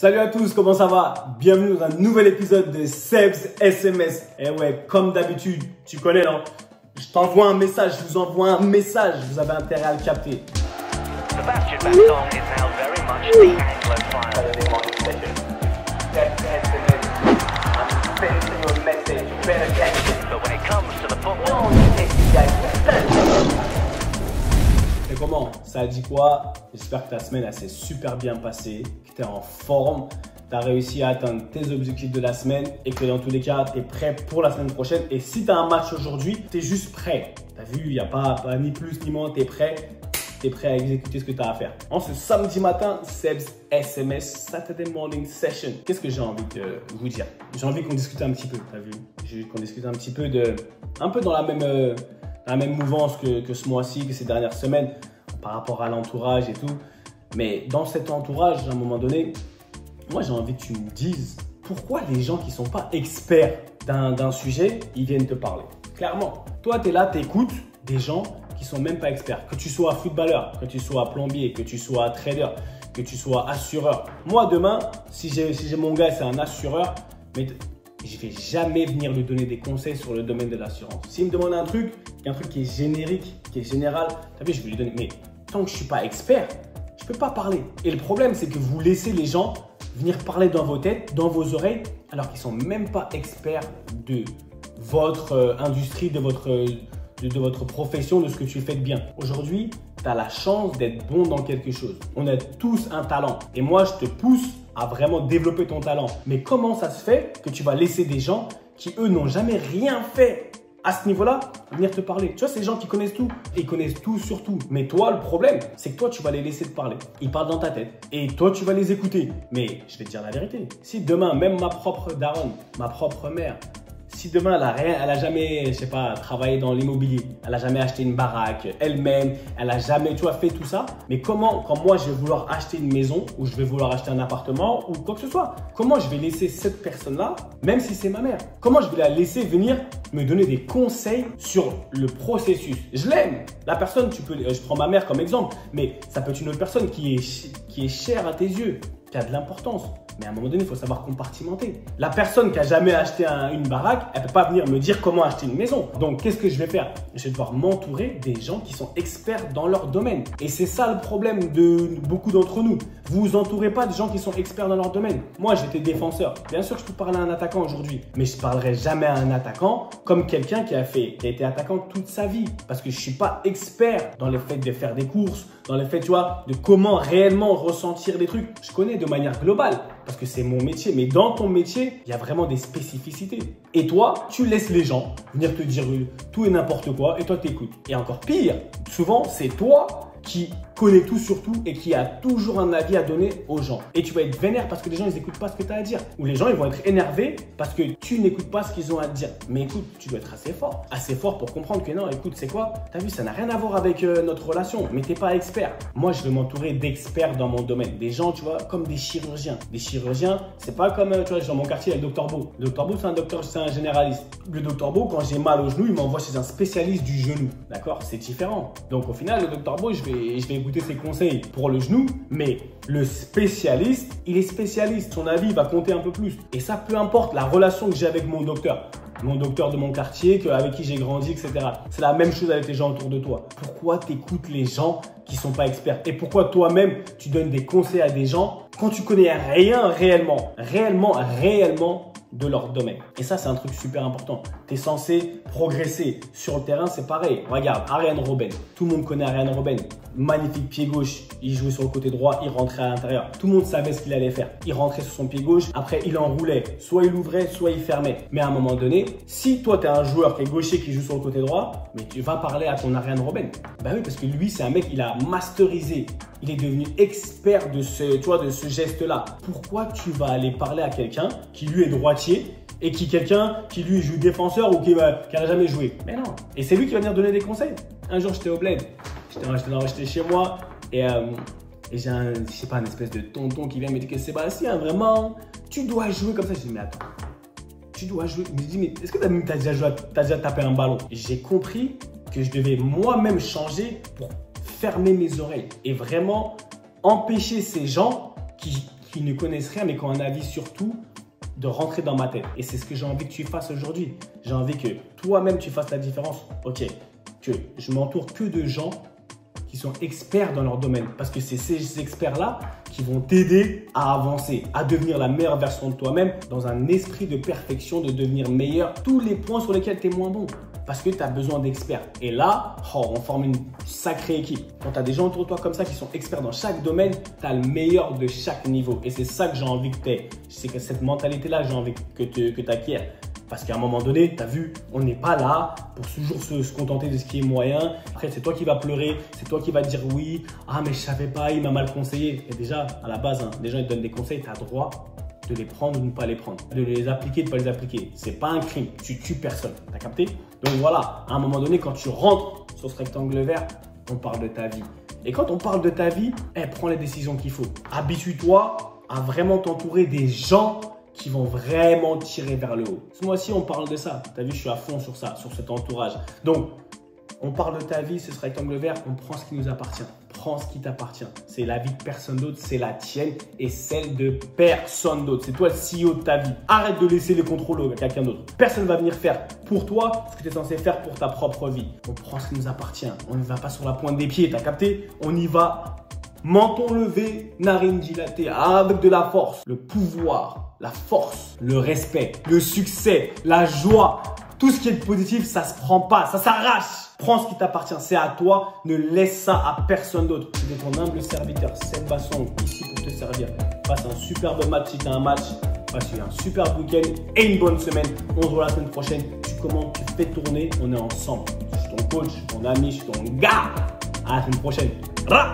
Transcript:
Salut à tous, comment ça va? Bienvenue dans un nouvel épisode de Seb's SMS. Et ouais, comme d'habitude, tu connais, non? Je t'envoie un message, je vous envoie un message, vous avez intérêt à le capter. Sebastian Vettel is now very much the Anglophile. But when it comes to the football, Et comment? Ça a dit quoi? J'espère que ta semaine elle s'est super bien passée, que tu es en forme, tu as réussi à atteindre tes objectifs de la semaine et que dans tous les cas, tu es prêt pour la semaine prochaine. Et si tu as un match aujourd'hui, tu es juste prêt. Tu as vu, il n'y a pas ni plus ni moins, tu es prêt. Tu es prêt à exécuter ce que tu as à faire. En ce samedi matin, Seb's SMS, Saturday Morning Session. Qu'est-ce que j'ai envie de vous dire? J'ai envie qu'on discute un petit peu, tu as vu? Qu'on discute un petit peu un peu dans la même mouvance que ce mois-ci, que ces dernières semaines, par rapport à l'entourage et tout. Mais dans cet entourage, à un moment donné, moi j'ai envie que tu me dises pourquoi les gens qui ne sont pas experts d'un sujet, ils viennent te parler. Clairement, toi tu es là, tu écoutes des gens qui ne sont même pas experts. Que tu sois footballeur, que tu sois plombier, que tu sois trader, que tu sois assureur. Moi demain, si j'ai mon gars, c'est un assureur, mais je ne vais jamais venir lui donner des conseils sur le domaine de l'assurance. S'il me demande un truc qui est générique, qui est général, tu as vu, je vais lui donner. Mais tant que je ne suis pas expert, je ne peux pas parler. Et le problème, c'est que vous laissez les gens venir parler dans vos têtes, dans vos oreilles, alors qu'ils ne sont même pas experts de votre industrie, de votre profession, de ce que tu fais de bien. Aujourd'hui, tu as la chance d'être bon dans quelque chose. On a tous un talent. Et moi, je te pousse à vraiment développer ton talent. Mais comment ça se fait que tu vas laisser des gens qui, eux, n'ont jamais rien fait à ce niveau-là, venir te parler? Tu vois, ces gens qui connaissent tout, ils connaissent tout sur tout. Mais toi, le problème, c'est que toi, tu vas les laisser te parler. Ils parlent dans ta tête. Et toi, tu vas les écouter. Mais je vais te dire la vérité. Si demain, même ma propre daronne, ma propre mère, si demain elle a jamais, je sais pas, travaillé dans l'immobilier, elle a jamais acheté une baraque elle-même, elle a jamais, tu vois, fait tout ça. Mais comment, quand moi je vais vouloir acheter une maison ou je vais vouloir acheter un appartement ou quoi que ce soit, comment je vais laisser cette personne-là, même si c'est ma mère, comment je vais la laisser venir me donner des conseils sur le processus? Je l'aime. La personne, je prends ma mère comme exemple, mais ça peut être une autre personne qui est chère à tes yeux, qui a de l'importance. Mais à un moment donné, il faut savoir compartimenter. La personne qui n'a jamais acheté une baraque, elle ne peut pas venir me dire comment acheter une maison. Donc, qu'est-ce que je vais faire? Je vais devoir m'entourer des gens qui sont experts dans leur domaine. Et c'est ça le problème de beaucoup d'entre nous. Vous vous entourez pas de gens qui sont experts dans leur domaine. Moi, j'étais défenseur. Bien sûr que je peux parler à un attaquant aujourd'hui, mais je ne parlerai jamais à un attaquant comme quelqu'un qui a été attaquant toute sa vie. Parce que je ne suis pas expert dans le fait de faire des courses, dans le fait, tu vois, de comment réellement ressentir les trucs. Je connais de manière globale parce que c'est mon métier. Mais dans ton métier, il y a vraiment des spécificités. Et toi, tu laisses les gens venir te dire tout et n'importe quoi et toi, tu écoutes. Et encore pire, souvent, c'est toi qui connais tout sur tout et qui a toujours un avis à donner aux gens. Et tu vas être vénère parce que les gens, ils n'écoutent pas ce que tu as à dire. Ou les gens, ils vont être énervés parce que tu n'écoutes pas ce qu'ils ont à te dire. Mais écoute, tu dois être assez fort pour comprendre que non, écoute, c'est quoi? T'as vu, ça n'a rien à voir avec notre relation, mais t'es pas expert. Moi, je vais m'entourer d'experts dans mon domaine. Des gens, tu vois, comme des chirurgiens. Des chirurgiens, c'est pas comme, tu vois, dans mon quartier, il y a le Dr Beau. Le Dr Beau, c'est un généraliste. Le Dr Beau, quand j'ai mal au genou, il m'envoie chez un spécialiste du genou. D'accord? C'est différent. Donc, au final, le Dr Beau, je vais écouter ses conseils pour le genou, mais le spécialiste, il est spécialiste. Son avis va compter un peu plus. Et ça, peu importe la relation que j'ai avec mon docteur de mon quartier, avec qui j'ai grandi, etc. C'est la même chose avec les gens autour de toi. Pourquoi tu écoutes les gens qui ne sont pas experts? Et pourquoi toi-même, tu donnes des conseils à des gens quand tu connais rien réellement de leur domaine? Et ça, c'est un truc super important. Tu es censé progresser. Sur le terrain, c'est pareil. Regarde, Arjen Robben. Tout le monde connaît Arjen Robben. Magnifique pied gauche. Il jouait sur le côté droit, il rentrait à l'intérieur. Tout le monde savait ce qu'il allait faire. Il rentrait sur son pied gauche. Après, il enroulait. Soit il ouvrait, soit il fermait. Mais à un moment donné, si toi, tu es un joueur qui est gaucher qui joue sur le côté droit, mais tu vas parler à ton Arjen Robben. Ben oui, parce que lui, c'est un mec, il a masterisé. Il est devenu expert de ce geste-là. Pourquoi tu vas aller parler à quelqu'un qui lui est droitier et quelqu'un qui lui joue défenseur ou qui n'a jamais joué? Mais non. Et c'est lui qui va venir donner des conseils. Un jour, j'étais au bled. J'étais chez moi et j'ai je sais pas, une espèce de tonton qui vient me dire que Sébastien, vraiment, tu dois jouer comme ça. Je dis, mais attends, tu dois jouer. Je me dis, mais est-ce que tu as déjà tapé un ballon? J'ai compris que je devais moi-même changer pour fermer mes oreilles et vraiment empêcher ces gens qui qui ne connaissent rien mais qui ont un avis sur tout, de rentrer dans ma tête. Et c'est ce que j'ai envie que tu fasses aujourd'hui. J'ai envie que toi-même tu fasses la différence. Ok, que je m'entoure que de gens qui sont experts dans leur domaine. Parce que c'est ces experts-là qui vont t'aider à avancer, à devenir la meilleure version de toi-même dans un esprit de perfection, de devenir meilleur. Tous les points sur lesquels tu es moins bon. Parce que tu as besoin d'experts. Et là, on forme une sacrée équipe. Quand tu as des gens autour de toi comme ça qui sont experts dans chaque domaine, tu as le meilleur de chaque niveau. Et c'est ça que j'ai envie que tu aies. C'est que cette mentalité-là, j'ai envie que tu acquières. Parce qu'à un moment donné, tu as vu, on n'est pas là pour toujours se contenter de ce qui est moyen. Après, c'est toi qui vas pleurer, c'est toi qui vas dire oui. Ah, mais je savais pas, il m'a mal conseillé. Et déjà, à la base, les gens ils te donnent des conseils, tu as droit de les prendre ou de ne pas les prendre. De les appliquer, de ne pas les appliquer. C'est pas un crime, tu tues personne. T'as capté? Donc voilà, à un moment donné, quand tu rentres sur ce rectangle vert, on parle de ta vie. Et quand on parle de ta vie, prends les décisions qu'il faut. Habitue-toi à vraiment t'entourer des gens qui vont vraiment tirer vers le haut. Ce mois-ci, on parle de ça. Tu as vu, je suis à fond sur ça, sur cet entourage. Donc, on parle de ta vie, c'est ce rectangle vert, on prend ce qui nous appartient. Prends ce qui t'appartient. C'est la vie de personne d'autre, c'est la tienne et celle de personne d'autre. C'est toi le CEO de ta vie. Arrête de laisser les contrôles à quelqu'un d'autre. Personne ne va venir faire pour toi ce que tu es censé faire pour ta propre vie. On prend ce qui nous appartient. On ne va pas sur la pointe des pieds, t'as capté? On y va. Menton levé, narine dilatée, avec de la force, le pouvoir, la force, le respect, le succès, la joie. Tout ce qui est positif, ça se prend pas, ça s'arrache. Prends ce qui t'appartient, c'est à toi. Ne laisse ça à personne d'autre. Je suis ton humble serviteur, Seb Bassong, ici pour te servir. Passe un superbe match si tu as un match. Passe un super week-end et une bonne semaine. On se voit la semaine prochaine. Tu commandes, tu fais tourner, on est ensemble. Je suis ton coach, ton ami, je suis ton gars. À la semaine prochaine. Ra